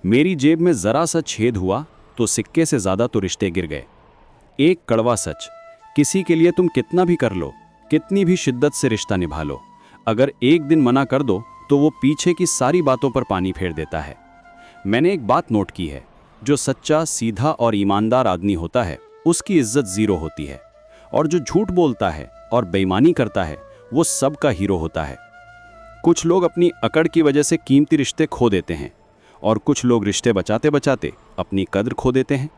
मेरी जेब में ज़रा सा छेद हुआ तो सिक्के से ज़्यादा तो रिश्ते गिर गए। एक कड़वा सच, किसी के लिए तुम कितना भी कर लो, कितनी भी शिद्दत से रिश्ता निभा लो, अगर एक दिन मना कर दो तो वो पीछे की सारी बातों पर पानी फेर देता है। मैंने एक बात नोट की है, जो सच्चा, सीधा और ईमानदार आदमी होता है उसकी इज्जत जीरो होती है, और जो झूठ बोलता है और बेईमानी करता है वो सबका हीरो होता है। कुछ लोग अपनी अकड़ की वजह से कीमती रिश्ते खो देते हैं, और कुछ लोग रिश्ते बचाते बचाते अपनी कद्र खो देते हैं।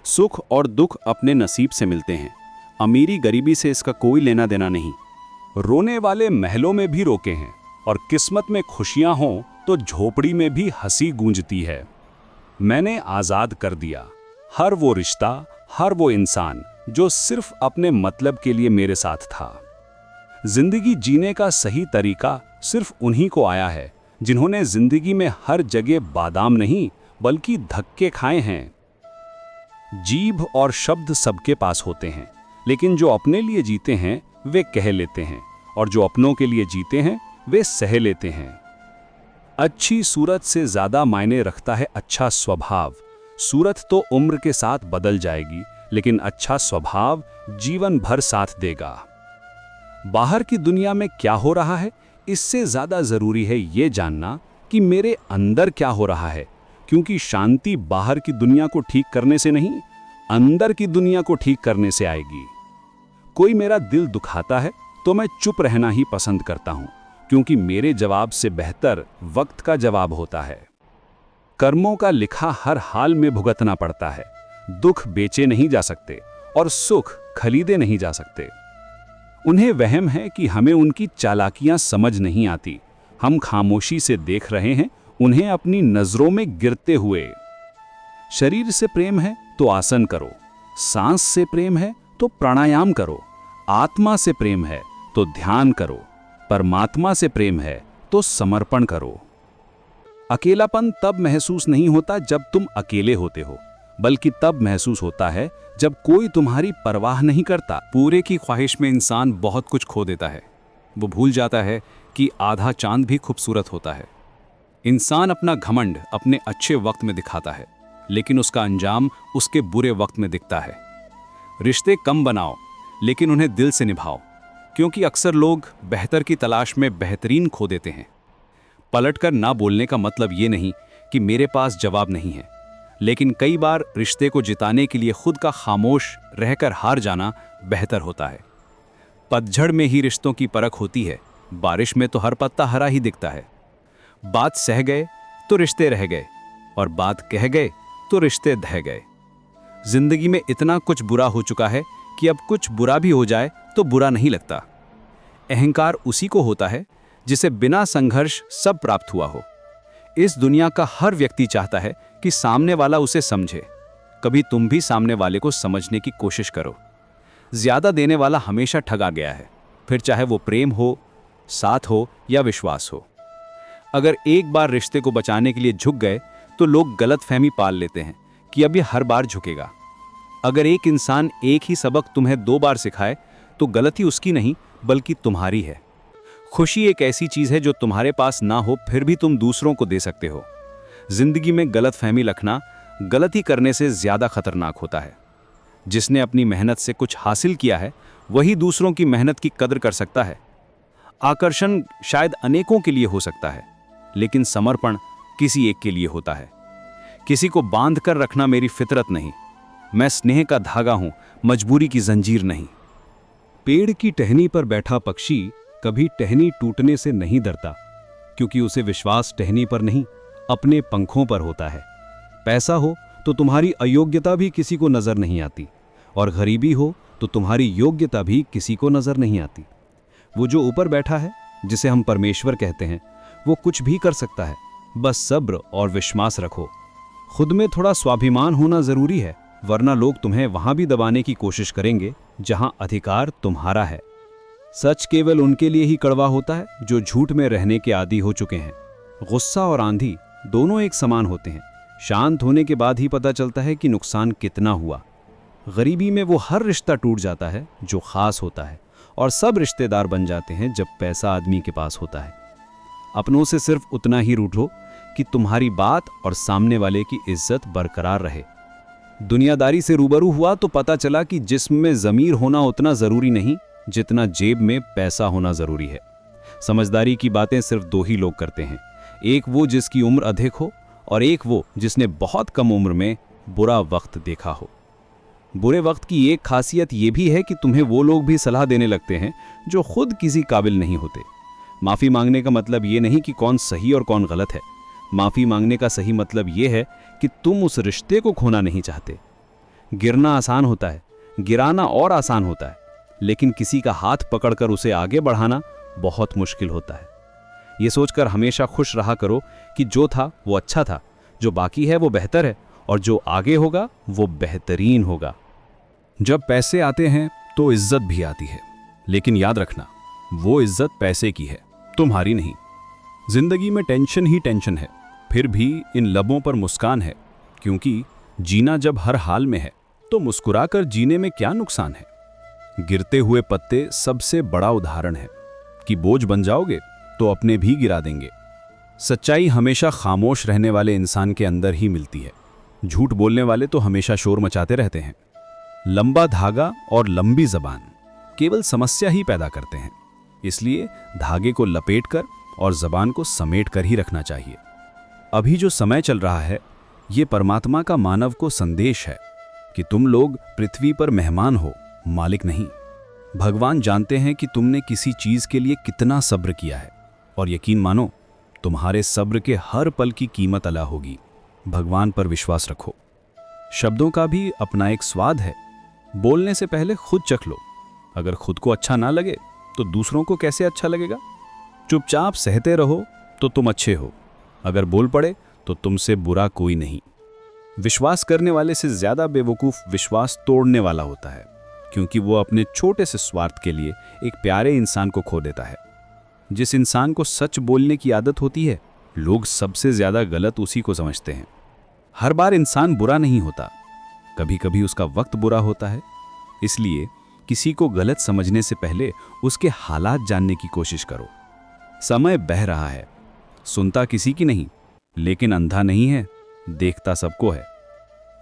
सुख और दुख अपने नसीब से मिलते हैं, अमीरी गरीबी से इसका कोई लेना देना नहीं। रोने वाले महलों में भी रोके हैं, और किस्मत में खुशियां हों तो झोपड़ी में भी हंसी गूंजती है। मैंने आज़ाद कर दिया हर वो रिश्ता, हर वो इंसान जो सिर्फ अपने मतलब के लिए मेरे साथ था। जिंदगी जीने का सही तरीका सिर्फ उन्हीं को आया है जिन्होंने जिंदगी में हर जगह बादाम नहीं बल्कि धक्के खाए हैं। जीभ और शब्द सबके पास होते हैं, लेकिन जो अपने लिए जीते हैं वे कह लेते हैं, और जो अपनों के लिए जीते हैं वे सह लेते हैं। अच्छी सूरत से ज्यादा मायने रखता है अच्छा स्वभाव। सूरत तो उम्र के साथ बदल जाएगी, लेकिन अच्छा स्वभाव जीवन भर साथ देगा। बाहर की दुनिया में क्या हो रहा है, इससे ज्यादा जरूरी है ये जानना कि मेरे अंदर क्या हो रहा है, क्योंकि शांति बाहर की दुनिया को ठीक करने से नहीं, अंदर की दुनिया को ठीक करने से आएगी। कोई मेरा दिल दुखाता है तो मैं चुप रहना ही पसंद करता हूं, क्योंकि मेरे जवाब से बेहतर वक्त का जवाब होता है। कर्मों का लिखा हर हाल में भुगतना पड़ता है। दुख बेचे नहीं जा सकते और सुख खरीदे नहीं जा सकते। उन्हें वहम है कि हमें उनकी चालाकियां समझ नहीं आती। हम खामोशी से देख रहे हैं उन्हें अपनी नजरों में गिरते हुए। शरीर से प्रेम है तो आसन करो, सांस से प्रेम है तो प्राणायाम करो, आत्मा से प्रेम है तो ध्यान करो, परमात्मा से प्रेम है तो समर्पण करो। अकेलापन तब महसूस नहीं होता जब तुम अकेले होते हो, बल्कि तब महसूस होता है जब कोई तुम्हारी परवाह नहीं करता। पूरे की ख्वाहिश में इंसान बहुत कुछ खो देता है। वो भूल जाता है कि आधा चांद भी खूबसूरत होता है। इंसान अपना घमंड अपने अच्छे वक्त में दिखाता है, लेकिन उसका अंजाम उसके बुरे वक्त में दिखता है। रिश्ते कम बनाओ, लेकिन उन्हें दिल से निभाओ, क्योंकि अक्सर लोग बेहतर की तलाश में बेहतरीन खो देते हैं। पलटकर ना बोलने का मतलब ये नहीं कि मेरे पास जवाब नहीं है, लेकिन कई बार रिश्ते को जिताने के लिए खुद का खामोश रहकर हार जाना बेहतर होता है। पतझड़ में ही रिश्तों की परख होती है, बारिश में तो हर पत्ता हरा ही दिखता है। बात सह गए तो रिश्ते रह गए, और बात कह गए तो रिश्ते ढह गए। जिंदगी में इतना कुछ बुरा हो चुका है कि अब कुछ बुरा भी हो जाए तो बुरा नहीं लगता। अहंकार उसी को होता है जिसे बिना संघर्ष सब प्राप्त हुआ हो। इस दुनिया का हर व्यक्ति चाहता है कि सामने वाला उसे समझे। कभी तुम भी सामने वाले को समझने की कोशिश करो। ज्यादा देने वाला हमेशा ठगा गया है, फिर चाहे वो प्रेम हो, साथ हो या विश्वास हो। अगर एक बार रिश्ते को बचाने के लिए झुक गए तो लोग गलतफहमी पाल लेते हैं कि अब ये हर बार झुकेगा। अगर एक इंसान एक ही सबक तुम्हें 2 बार सिखाए तो गलती उसकी नहीं बल्कि तुम्हारी है। खुशी एक ऐसी चीज है जो तुम्हारे पास ना हो फिर भी तुम दूसरों को दे सकते हो। जिंदगी में गलतफहमी रखना गलती करने से ज्यादा खतरनाक होता है। जिसने अपनी मेहनत से कुछ हासिल किया है वही दूसरों की मेहनत की कदर कर सकता है। आकर्षण शायद अनेकों के लिए हो सकता है, लेकिन समर्पण किसी एक के लिए होता है। किसी को बांध कर रखना मेरी फितरत नहीं। मैं स्नेह का धागा हूं, मजबूरी की जंजीर नहीं। पेड़ की टहनी पर बैठा पक्षी कभी टहनी टूटने से नहीं डरता, क्योंकि उसे विश्वास टहनी पर नहीं अपने पंखों पर होता है। पैसा हो तो तुम्हारी अयोग्यता भी किसी को नजर नहीं आती, और गरीबी हो तो तुम्हारी योग्यता भी किसी को नजर नहीं आती। वो जो ऊपर बैठा है, जिसे हम परमेश्वर कहते हैं, वो कुछ भी कर सकता है। बस सब्र और विश्वास रखो। खुद में थोड़ा स्वाभिमान होना जरूरी है, वरना लोग तुम्हें वहां भी दबाने की कोशिश करेंगे जहां अधिकार तुम्हारा है। सच केवल उनके लिए ही कड़वा होता है जो झूठ में रहने के आदी हो चुके हैं। गुस्सा और आंधी दोनों एक समान होते हैं। शांत होने के बाद ही पता चलता है कि नुकसान कितना हुआ। गरीबी में वो हर रिश्ता टूट जाता है जो खास होता है, और सब रिश्तेदार बन जाते हैं जब पैसा आदमी के पास होता है। अपनों से सिर्फ उतना ही रूठो कि तुम्हारी बात और सामने वाले की इज्जत बरकरार रहे। दुनियादारी से रूबरू हुआ तो पता चला कि जिस्म में ज़मीर होना उतना ज़रूरी नहीं जितना जेब में पैसा होना ज़रूरी है। समझदारी की बातें सिर्फ दो ही लोग करते हैं, एक वो जिसकी उम्र अधिक हो और एक वो जिसने बहुत कम उम्र में बुरा वक्त देखा हो। बुरे वक्त की एक खासियत ये भी है कि तुम्हें वो लोग भी सलाह देने लगते हैं जो खुद किसी काबिल नहीं होते। माफ़ी मांगने का मतलब ये नहीं कि कौन सही और कौन गलत है। माफ़ी मांगने का सही मतलब ये है कि तुम उस रिश्ते को खोना नहीं चाहते। गिरना आसान होता है, गिराना और आसान होता है, लेकिन किसी का हाथ पकड़कर उसे आगे बढ़ाना बहुत मुश्किल होता है। ये सोचकर हमेशा खुश रहा करो कि जो था वो अच्छा था, जो बाकी है वो बेहतर है और जो आगे होगा वो बेहतरीन होगा। जब पैसे आते हैं तो इज्जत भी आती है, लेकिन याद रखना वो इज्जत पैसे की है, तुम्हारी नहीं। जिंदगी में टेंशन ही टेंशन है, फिर भी इन लबों पर मुस्कान है, क्योंकि जीना जब हर हाल में है तो मुस्कुराकर जीने में क्या नुकसान है। गिरते हुए पत्ते सबसे बड़ा उदाहरण है कि बोझ बन जाओगे तो अपने भी गिरा देंगे। सच्चाई हमेशा खामोश रहने वाले इंसान के अंदर ही मिलती है। झूठ बोलने वाले तो हमेशा शोर मचाते रहते हैं। लंबा धागा और लंबी जबान केवल समस्या ही पैदा करते हैं, इसलिए धागे को लपेटकर और जबान को समेटकर ही रखना चाहिए। अभी जो समय चल रहा है ये परमात्मा का मानव को संदेश है कि तुम लोग पृथ्वी पर मेहमान हो, मालिक नहीं। भगवान जानते हैं कि तुमने किसी चीज के लिए कितना सब्र किया है, और यकीन मानो तुम्हारे सब्र के हर पल की कीमत अदा होगी। भगवान पर विश्वास रखो। शब्दों का भी अपना एक स्वाद है। बोलने से पहले खुद चख लो। अगर खुद को अच्छा ना लगे तो दूसरों को कैसे अच्छा लगेगा। चुपचाप सहते रहो तो तुम अच्छे हो, अगर बोल पड़े तो तुमसे बुरा कोई नहीं। विश्वास करने वाले से ज्यादा बेवकूफ विश्वास तोड़ने वाला होता है, क्योंकि वो अपने छोटे से स्वार्थ के लिए एक प्यारे इंसान को खो देता है। जिस इंसान को सच बोलने की आदत होती है, लोग सबसे ज्यादा गलत उसी को समझते हैं। हर बार इंसान बुरा नहीं होता, कभी कभी उसका वक्त बुरा होता है। इसलिए किसी को गलत समझने से पहले उसके हालात जानने की कोशिश करो। समय बह रहा है, सुनता किसी की नहीं, लेकिन अंधा नहीं है, देखता सबको है।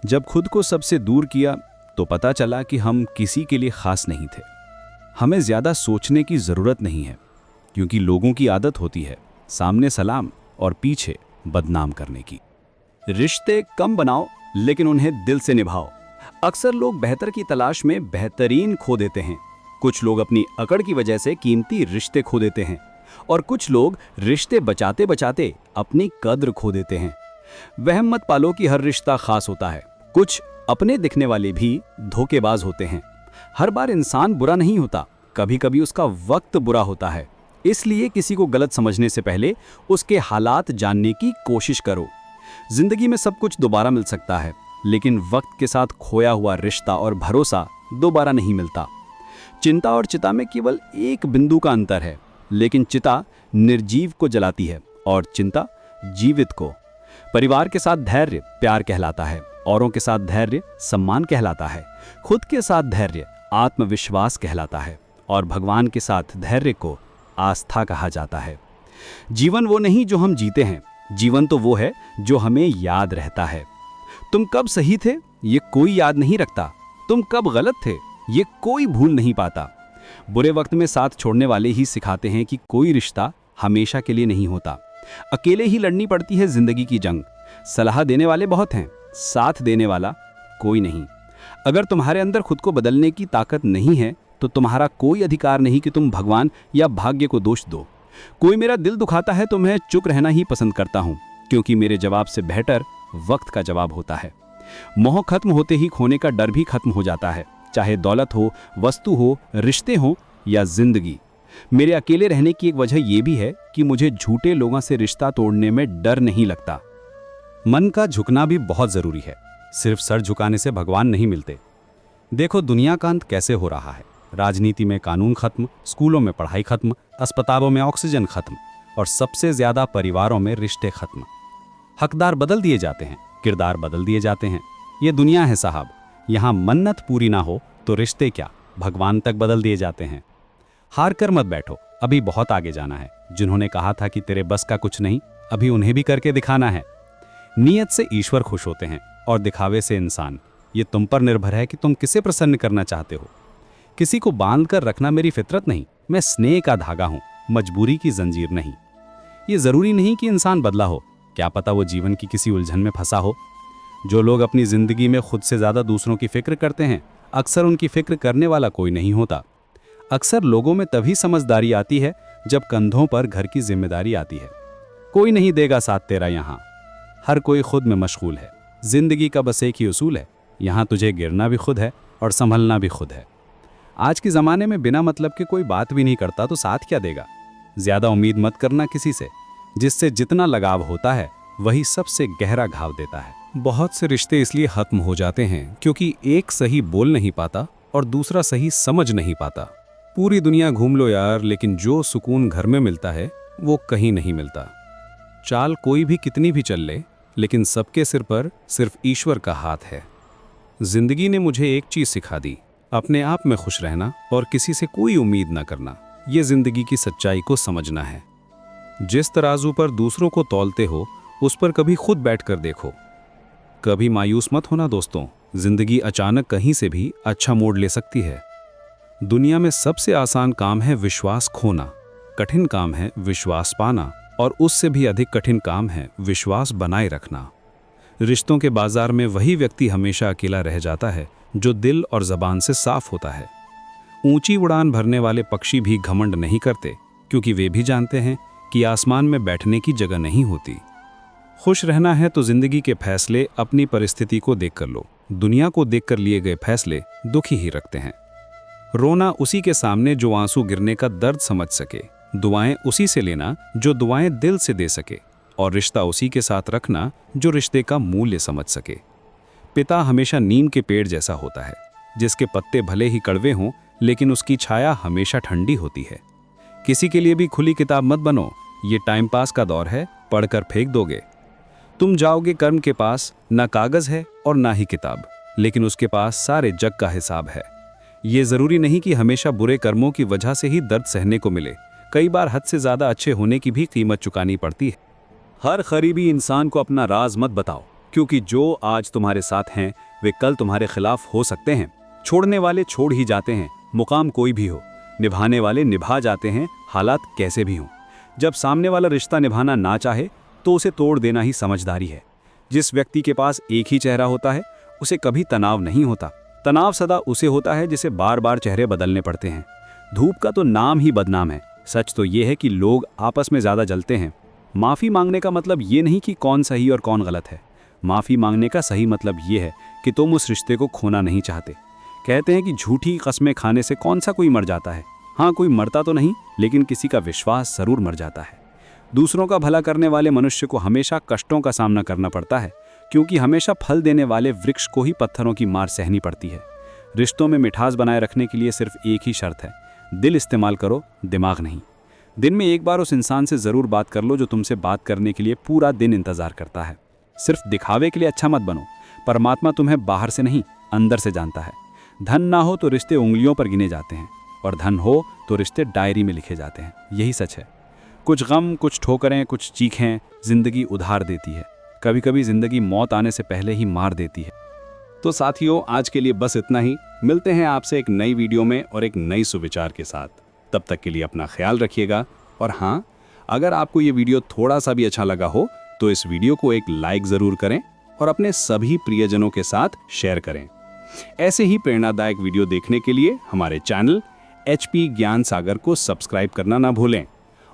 जब खुद को सबसे दूर किया तो पता चला कि हम किसी के लिए खास नहीं थे। हमें ज्यादा सोचने की जरूरत नहीं है, क्योंकि लोगों की आदत होती है सामने सलाम और पीछे बदनाम करने की। रिश्ते कम बनाओ लेकिन उन्हें दिल से निभाओ। अक्सर लोग बेहतर की तलाश में बेहतरीन खो देते हैं। कुछ लोग अपनी अकड़ की वजह से कीमती रिश्ते खो देते हैं, और कुछ लोग रिश्ते बचाते बचाते अपनी कद्र खो देते हैं। वहम मत पालो कि हर रिश्ता खास होता है। कुछ अपने दिखने वाले भी धोखेबाज होते हैं। हर बार इंसान बुरा नहीं होता, कभी कभी उसका वक्त बुरा होता है। इसलिए किसी को गलत समझने से पहले उसके हालात जानने की कोशिश करो। जिंदगी में सब कुछ दोबारा मिल सकता है, लेकिन वक्त के साथ खोया हुआ रिश्ता और भरोसा दोबारा नहीं मिलता। चिंता और चिता में केवल एक बिंदु का अंतर है, लेकिन चिता निर्जीव को जलाती है और चिंता जीवित को। परिवार के साथ धैर्य प्यार कहलाता है, औरों के साथ धैर्य सम्मान कहलाता है, खुद के साथ धैर्य आत्मविश्वास कहलाता है, और भगवान के साथ धैर्य को आस्था कहा जाता है। जीवन वो नहीं जो हम जीते हैं, जीवन तो वो है जो हमें याद रहता है। तुम कब सही थे ये कोई याद नहीं रखता, तुम कब गलत थे ये कोई भूल नहीं पाता। बुरे वक्त में साथ छोड़ने वाले ही सिखाते हैं कि कोई रिश्ता हमेशा के लिए नहीं होता। अकेले ही लड़नी पड़ती है जिंदगी की जंग। सलाह देने वाले बहुत हैं, साथ देने वाला कोई नहीं। अगर तुम्हारे अंदर खुद को बदलने की ताकत नहीं है तो तुम्हारा कोई अधिकार नहीं कि तुम भगवान या भाग्य को दोष दो। कोई मेरा दिल दुखाता है तो मैं चुप रहना ही पसंद करता हूँ, क्योंकि मेरे जवाब से बेहतर वक्त का जवाब होता है। मोह खत्म होते ही खोने का डर भी खत्म हो जाता है, चाहे दौलत हो, वस्तु हो, रिश्ते हो या जिंदगी। मेरे अकेले रहने की एक वजह यह भी है कि मुझे झूठे लोगों से रिश्ता तोड़ने में डर नहीं लगता। मन का झुकना भी बहुत जरूरी है, सिर्फ सर झुकाने से भगवान नहीं मिलते। देखो दुनिया का अंत कैसे हो रहा है। राजनीति में कानून खत्म, स्कूलों में पढ़ाई खत्म, अस्पतालों में ऑक्सीजन खत्म, और सबसे ज्यादा परिवारों में रिश्ते खत्म। हकदार बदल दिए जाते हैं, किरदार बदल दिए जाते हैं। ये दुनिया है साहब, यहाँ मन्नत पूरी ना हो तो रिश्ते क्या, भगवान तक बदल दिए जाते हैं। हार कर मत बैठो, अभी बहुत आगे जाना है। जिन्होंने कहा था कि तेरे बस का कुछ नहीं, अभी उन्हें भी करके दिखाना है। नीयत से ईश्वर खुश होते हैं और दिखावे से इंसान। ये तुम पर निर्भर है कि तुम किसे प्रसन्न करना चाहते हो। किसी को बांध कर रखना मेरी फितरत नहीं, मैं स्नेह का धागा हूं, मजबूरी की जंजीर नहीं। ये जरूरी नहीं कि इंसान बदला हो, क्या पता वो जीवन की किसी उलझन में फंसा हो। जो लोग अपनी जिंदगी में खुद से ज्यादा दूसरों की फिक्र करते हैं, अक्सर उनकी फिक्र करने वाला कोई नहीं होता। अक्सर लोगों में तभी समझदारी आती है जब कंधों पर घर की जिम्मेदारी आती है। कोई नहीं देगा साथ तेरा यहाँ, हर कोई खुद में मशगूल है। जिंदगी का बस एक ही उसूल है, यहाँ तुझे गिरना भी खुद है और संभलना भी खुद है। आज के ज़माने में बिना मतलब के कोई बात भी नहीं करता तो साथ क्या देगा। ज़्यादा उम्मीद मत करना किसी से, जिससे जितना लगाव होता है वही सबसे गहरा घाव देता है। बहुत से रिश्ते इसलिए खत्म हो जाते हैं क्योंकि एक सही बोल नहीं पाता और दूसरा सही समझ नहीं पाता। पूरी दुनिया घूम लो यार, लेकिन जो सुकून घर में मिलता है वो कहीं नहीं मिलता। चाल कोई भी कितनी भी चल ले, लेकिन सबके सिर पर सिर्फ ईश्वर का हाथ है। जिंदगी ने मुझे एक चीज सिखा दी, अपने आप में खुश रहना और किसी से कोई उम्मीद ना करना। ये जिंदगी की सच्चाई को समझना है। जिस तराजू पर दूसरों को तौलते हो उस पर कभी खुद बैठकर देखो। कभी मायूस मत होना दोस्तों, जिंदगी अचानक कहीं से भी अच्छा मोड़ ले सकती है। दुनिया में सबसे आसान काम है विश्वास खोना, कठिन काम है विश्वास पाना, और उससे भी अधिक कठिन काम है विश्वास बनाए रखना। रिश्तों के बाजार में वही व्यक्ति हमेशा अकेला रह जाता है जो दिल और जबान से साफ होता है। ऊंची उड़ान भरने वाले पक्षी भी घमंड नहीं करते, क्योंकि वे भी जानते हैं कि आसमान में बैठने की जगह नहीं होती। खुश रहना है तो जिंदगी के फैसले अपनी परिस्थिति को देखकर लो। दुनिया को देखकर लिए गए फैसले दुखी ही रखते हैं। रोना उसी के सामने जो आंसू गिरने का दर्द समझ सके, दुआएं उसी से लेना जो दुआएं दिल से दे सके, और रिश्ता उसी के साथ रखना जो रिश्ते का मूल्य समझ सके। पिता हमेशा नीम के पेड़ जैसा होता है, जिसके पत्ते भले ही कड़वे हों लेकिन उसकी छाया हमेशा ठंडी होती है। किसी के लिए भी खुली किताब मत बनो, ये टाइम पास का दौर है, पढ़कर फेंक दोगे। तुम जाओगे कर्म के पास, ना कागज है और ना ही किताब, लेकिन उसके पास सारे जग का हिसाब है। ये जरूरी नहीं कि हमेशा बुरे कर्मों की वजह से ही दर्द सहने को मिले, कई बार हद से ज्यादा अच्छे होने की भी कीमत चुकानी पड़ती है। हर करीबी इंसान को अपना राज मत बताओ, क्योंकि जो आज तुम्हारे साथ हैं वे कल तुम्हारे खिलाफ हो सकते हैं। छोड़ने वाले छोड़ ही जाते हैं, मुकाम कोई भी हो। निभाने वाले निभा जाते हैं, हालात कैसे भी हों। जब सामने वाला रिश्ता निभाना ना चाहे तो उसे तोड़ देना ही समझदारी है। जिस व्यक्ति के पास एक ही चेहरा होता है उसे कभी तनाव नहीं होता। तनाव सदा उसे होता है जिसे बार बार चेहरे बदलने पड़ते हैं। धूप का तो नाम ही बदनाम है। सच तो ये है कि लोग आपस में ज़्यादा जलते हैं। माफ़ी मांगने का मतलब ये नहीं कि कौन सही और कौन गलत है। माफ़ी मांगने का सही मतलब ये है कि तुम उस रिश्ते को खोना नहीं चाहते। कहते हैं कि झूठी कस्में खाने से कौन सा कोई मर जाता है। हाँ, कोई मरता तो नहीं, लेकिन किसी का विश्वास ज़रूर मर जाता है। दूसरों का भला करने वाले मनुष्य को हमेशा कष्टों का सामना करना पड़ता है, क्योंकि हमेशा फल देने वाले वृक्ष को ही पत्थरों की मार सहनी पड़ती है। रिश्तों में मिठास बनाए रखने के लिए सिर्फ एक ही शर्त है, दिल इस्तेमाल करो, दिमाग नहीं। दिन में एक बार उस इंसान से ज़रूर बात कर लो जो तुमसे बात करने के लिए पूरा दिन इंतज़ार करता है। सिर्फ दिखावे के लिए अच्छा मत बनो। परमात्मा तुम्हें बाहर से नहीं, अंदर से जानता है। धन ना हो तो रिश्ते उंगलियों पर गिने जाते हैं, और धन हो तो रिश्ते डायरी में लिखे जाते हैं। यही सच है। कुछ गम, कुछ ठोकरें, कुछ चीखें जिंदगी उधार देती है। कभी कभी जिंदगी मौत आने से पहले ही मार देती है। तो साथियों, आज के लिए बस इतना ही। मिलते हैं आपसे एक नई वीडियो में और एक नई सुविचार के साथ। तब तक के लिए अपना ख्याल रखिएगा। और हाँ, अगर आपको ये वीडियो थोड़ा सा भी अच्छा लगा हो तो इस वीडियो को एक लाइक ज़रूर करें और अपने सभी प्रियजनों के साथ शेयर करें। ऐसे ही प्रेरणादायक वीडियो देखने के लिए हमारे चैनल HP ज्ञान सागर को सब्सक्राइब करना ना भूलें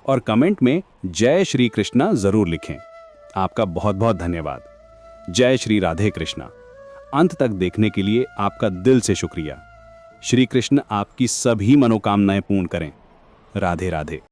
और कमेंट में जय श्री कृष्णा ज़रूर लिखें। आपका बहुत बहुत धन्यवाद। जय श्री राधे कृष्णा। अंत तक देखने के लिए आपका दिल से शुक्रिया। श्री कृष्ण आपकी सभी मनोकामनाएं पूर्ण करें। राधे राधे।